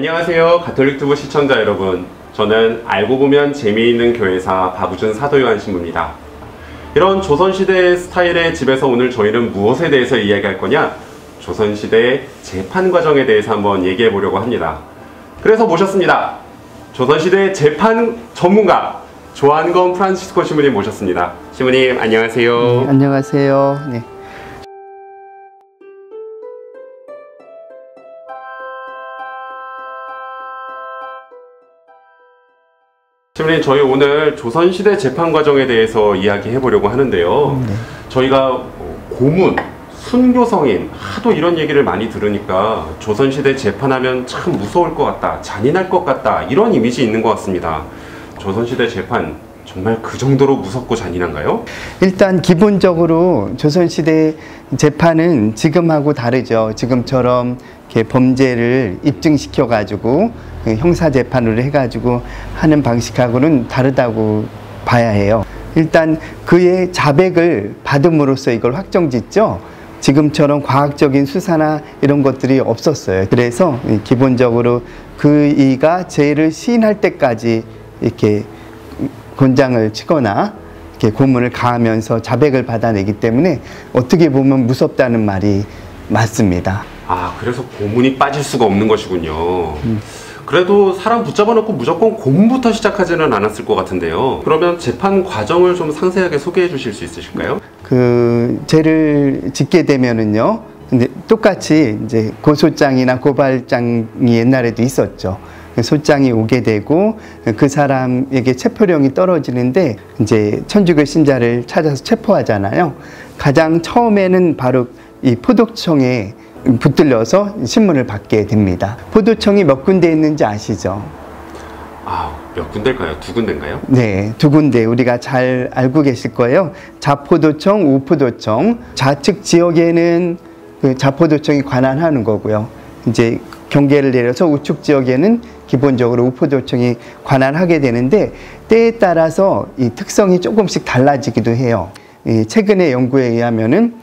안녕하세요. 가톨릭튜브 시청자 여러분. 저는 알고 보면 재미있는 교회사 박우준 사도요한 신부입니다. 이런 조선시대 스타일의 집에서 오늘 저희는 무엇에 대해서 이야기할 거냐? 조선시대 재판 과정에 대해서 한번 얘기해 보려고 합니다. 그래서 모셨습니다. 조선시대 재판 전문가 조한건 프란치스코 신부님 모셨습니다. 신부님 안녕하세요. 네, 안녕하세요. 네. 신부님, 저희 오늘 조선시대 재판 과정에 대해서 이야기해 보려고 하는데요. 저희가 고문, 순교성인 하도 이런 얘기를 많이 들으니까 조선시대 재판하면 참 무서울 것 같다, 잔인할 것 같다, 이런 이미지 있는 것 같습니다. 조선시대 재판 정말 그 정도로 무섭고 잔인한가요? 일단 기본적으로 조선시대 재판은 지금하고 다르죠. 지금처럼 이렇게 범죄를 입증시켜 가지고 형사재판으로 해가지고 하는 방식하고는 다르다고 봐야 해요. 일단 그의 자백을 받음으로써 이걸 확정짓죠. 지금처럼 과학적인 수사나 이런 것들이 없었어요. 그래서 기본적으로 그이가 죄를 시인할 때까지 이렇게 곤장을 치거나 이렇게 고문을 가하면서 자백을 받아내기 때문에 어떻게 보면 무섭다는 말이 맞습니다. 아, 그래서 고문이 빠질 수가 없는 것이군요. 그래도 사람 붙잡아 놓고 무조건 고문부터 시작하지는 않았을 것 같은데요. 그러면 재판 과정을 좀 상세하게 소개해 주실 수 있으실까요? 그 죄를 짓게 되면은요. 근데 똑같이 이제 고소장이나 고발장이 옛날에도 있었죠. 소장이 오게 되고 그 사람에게 체포령이 떨어지는데 이제 천주교 신자를 찾아서 체포하잖아요. 가장 처음에는 바로 이 포도청에 붙들려서 신문을 받게 됩니다. 포도청이 몇 군데 있는지 아시죠? 아, 몇 군데일까요? 두 군데인가요? 네, 두 군데 우리가 잘 알고 계실 거예요. 좌포도청, 우포도청. 좌측 지역에는 그 좌포도청이 관할하는 거고요. 이제 경계를 내려서 우측 지역에는 기본적으로 우포도청이 관할하게 되는데 때에 따라서 이 특성이 조금씩 달라지기도 해요. 최근의 연구에 의하면은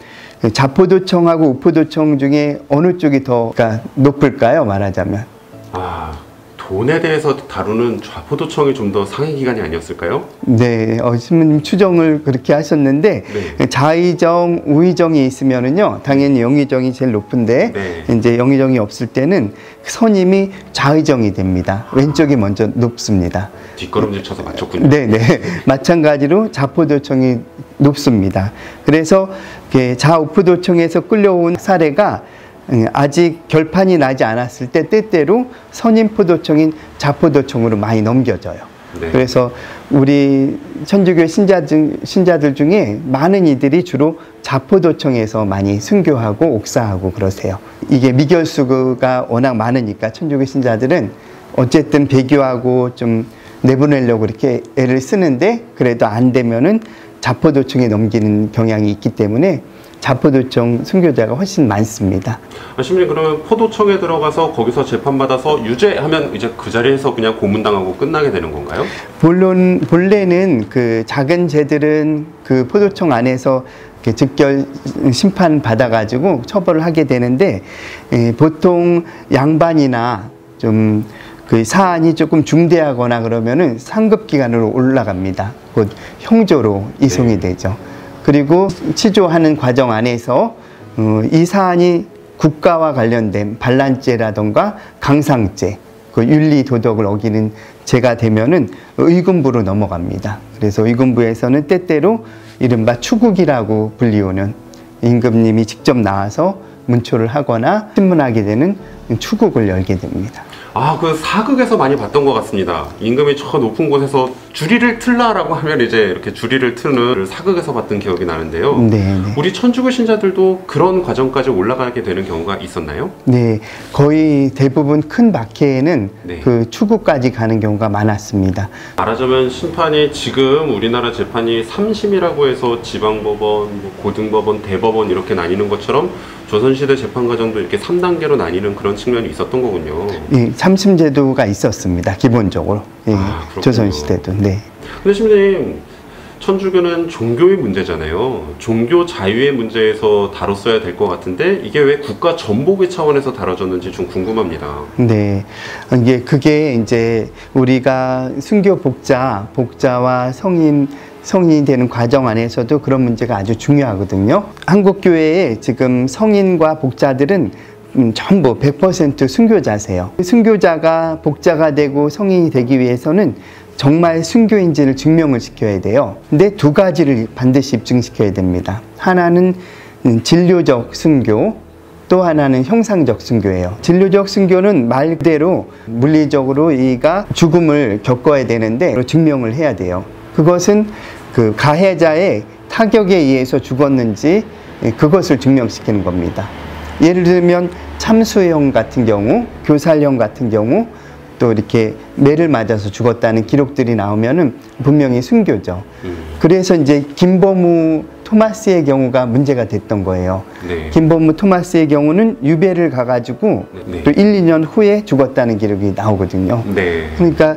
좌포도청하고 우포도청 중에 어느 쪽이 더 높을까요? 말하자면. 아, 돈에 대해서 다루는 좌포도청이 좀 더 상위 기관이 아니었을까요? 네, 신부님 추정을 그렇게 하셨는데 네. 좌의정, 우의정이 있으면은요, 당연히 영의정이 제일 높은데 네. 이제 영의정이 없을 때는 선임이 좌의정이 됩니다. 왼쪽이 먼저 높습니다. 뒷걸음질 쳐서 맞췄군요. 네네. 마찬가지로 좌포도청이 높습니다. 그래서 좌우포도청에서 끌려온 사례가 아직 결판이 나지 않았을 때 때때로 선임포도청인 좌포도청으로 많이 넘겨져요. 네. 그래서 우리 천주교 신자들 중에 많은 이들이 주로 좌포도청에서 많이 순교하고 옥사하고 그러세요. 이게 미결수가 워낙 많으니까 천주교 신자들은 어쨌든 배교하고 좀 내보내려고 이렇게 애를 쓰는데 그래도 안 되면은 좌포도청에 넘기는 경향이 있기 때문에 좌포도청 순교자가 훨씬 많습니다. 아, 신부님, 그러면 포도청에 들어가서 거기서 재판받아서 유죄하면 이제 그 자리에서 그냥 고문당하고 끝나게 되는 건가요? 본래는 그 작은 죄들은 그 포도청 안에서 즉결 심판 받아가지고 처벌을 하게 되는데 보통 양반이나 좀 그 사안이 조금 중대하거나 그러면은 상급 기관으로 올라갑니다. 곧 형조로 이송이 되죠. 그리고 치조하는 과정 안에서 이 사안이 국가와 관련된 반란죄라던가 강상죄, 그 윤리 도덕을 어기는 죄가 되면은 의금부로 넘어갑니다. 그래서 의금부에서는 때때로 이른바 추국이라고 불리우는 임금님이 직접 나와서 문초를 하거나 신문하게 되는 추국을 열게 됩니다. 아, 그 사극에서 많이 봤던 것 같습니다. 임금이 저 높은 곳에서 주리를 틀라라고 하면 이제 이렇게 주리를 트는 사극에서 봤던 기억이 나는데요. 네. 우리 천주교 신자들도 그런 과정까지 올라가게 되는 경우가 있었나요? 네, 거의 대부분 큰 박해에는 네. 그 추구까지 가는 경우가 많았습니다. 말하자면 심판이 지금 우리나라 재판이 3심이라고 해서 지방법원, 고등법원, 대법원 이렇게 나뉘는 것처럼 조선시대 재판 과정도 이렇게 3단계로 나뉘는 그런 측면이 있었던 거군요. 예, 3심 제도가 있었습니다. 기본적으로. 예, 조선시대도. 네. 근데 신부님, 천주교는 종교의 문제잖아요. 종교 자유의 문제에서 다뤘어야 될 것 같은데 이게 왜 국가 전복의 차원에서 다뤄졌는지 좀 궁금합니다. 네, 그게 이제 우리가 순교 복자와 성인이 되는 과정 안에서도 그런 문제가 아주 중요하거든요. 한국 교회에 지금 성인과 복자들은 전부 100% 순교자세요. 순교자가 복자가 되고 성인이 되기 위해서는 정말 순교인지를 증명을 시켜야 돼요. 근데 두 가지를 반드시 입증시켜야 됩니다. 하나는 진료적 순교, 또 하나는 형상적 순교예요. 진료적 순교는 말 그대로 물리적으로 이가 죽음을 겪어야 되는데 증명을 해야 돼요. 그것은 그 가해자의 타격에 의해서 죽었는지 그것을 증명시키는 겁니다. 예를 들면 참수형 같은 경우, 교살형 같은 경우, 또 이렇게 매를 맞아서 죽었다는 기록들이 나오면은 분명히 순교죠. 그래서 이제 김범우 토마스의 경우가 문제가 됐던 거예요. 네. 김범우 토마스의 경우는 유배를 가가지고 네. 또 1, 2년 후에 죽었다는 기록이 나오거든요. 네. 그러니까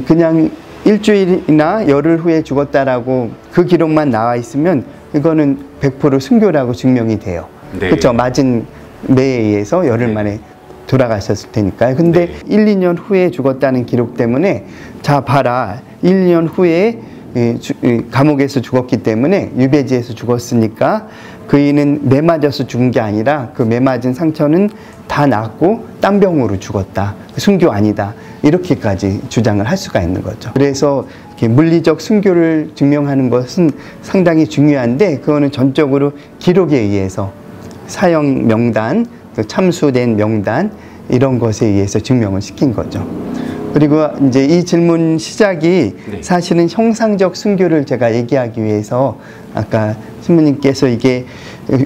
그냥 일주일이나 열흘 후에 죽었다라고 그 기록만 나와 있으면 이거는 100% 순교라고 증명이 돼요. 네. 그렇죠. 맞은 매에 의해서 열흘 네. 만에 돌아가셨을 테니까요. 근데 네. 1, 2년 후에 죽었다는 기록 때문에 자 봐라 1, 2년 후에 감옥에서 죽었기 때문에 유배지에서 죽었으니까 그이는 매 맞아서 죽은 게 아니라 그 매 맞은 상처는 다 낫고 땀병으로 죽었다. 순교 아니다. 이렇게까지 주장을 할 수가 있는 거죠. 그래서 이렇게 물리적 순교를 증명하는 것은 상당히 중요한데 그거는 전적으로 기록에 의해서 사형 명단, 참수된 명단 이런 것에 의해서 증명을 시킨 거죠. 그리고 이제 이 질문 시작이 네. 사실은 형상적 순교를 제가 얘기하기 위해서 아까 신부님께서 이게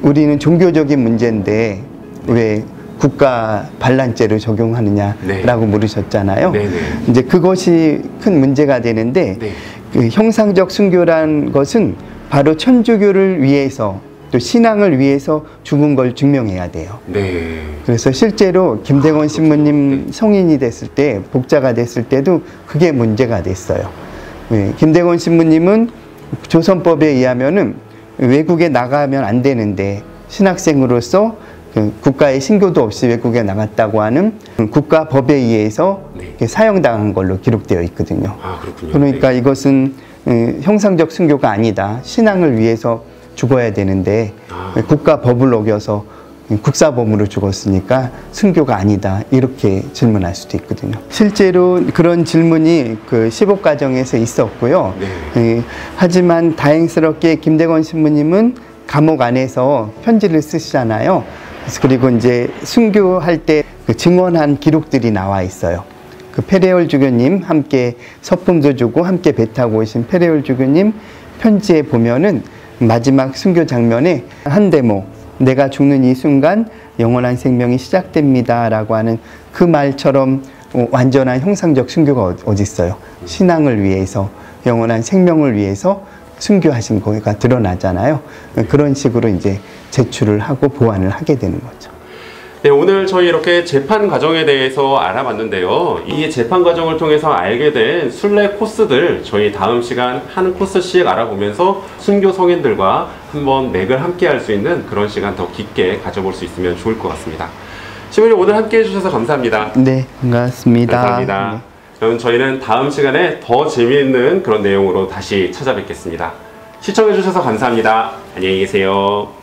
우리는 종교적인 문제인데 왜 국가 반란죄를 적용하느냐라고 네. 물으셨잖아요. 네, 네. 이제 그것이 큰 문제가 되는데 네. 그 형상적 순교란 것은 바로 천주교를 위해서 또 신앙을 위해서 죽은 걸 증명해야 돼요. 네. 그래서 실제로 김대건 신부님 성인이 됐을 때, 복자가 됐을 때도 그게 문제가 됐어요. 네. 김대건 신부님은 조선법에 의하면은 외국에 나가면 안 되는데 신학생으로서 그 국가의 신교도 없이 외국에 나갔다고 하는 국가 법에 의해서 네. 사형당한 걸로 기록되어 있거든요. 아, 그렇군요. 그러니까 네. 이것은 형상적 순교가 아니다. 신앙을 위해서 죽어야 되는데 국가 법을 어겨서 국사범으로 죽었으니까 순교가 아니다. 이렇게 질문할 수도 있거든요. 실제로 그런 질문이 그 시복 과정에서 있었고요. 네. 하지만 다행스럽게 김대건 신부님은 감옥 안에서 편지를 쓰시잖아요. 그리고 이제 순교할 때 그 증언한 기록들이 나와 있어요. 그 페레올 주교님 함께 서품도 주고 함께 배 타고 오신 페레올 주교님 편지에 보면은 마지막 순교 장면에 한 대목, 내가 죽는 이 순간 영원한 생명이 시작됩니다 라고 하는 그 말처럼 완전한 형상적 순교가 어디 있어요. 신앙을 위해서, 영원한 생명을 위해서 순교하신 거가 드러나잖아요. 그런 식으로 이제 제출을 하고 보완을 하게 되는 거죠. 네, 오늘 저희 이렇게 재판 과정에 대해서 알아봤는데요. 이 재판 과정을 통해서 알게 된 순례 코스들 저희 다음 시간 한 코스씩 알아보면서 순교 성인들과 한번 맥을 함께 할 수 있는 그런 시간 더 깊게 가져볼 수 있으면 좋을 것 같습니다. 신부님 오늘 함께 해주셔서 감사합니다. 네, 반갑습니다. 감사합니다. 네. 그럼 저희는 다음 시간에 더 재미있는 그런 내용으로 다시 찾아뵙겠습니다. 시청해주셔서 감사합니다. 안녕히 계세요.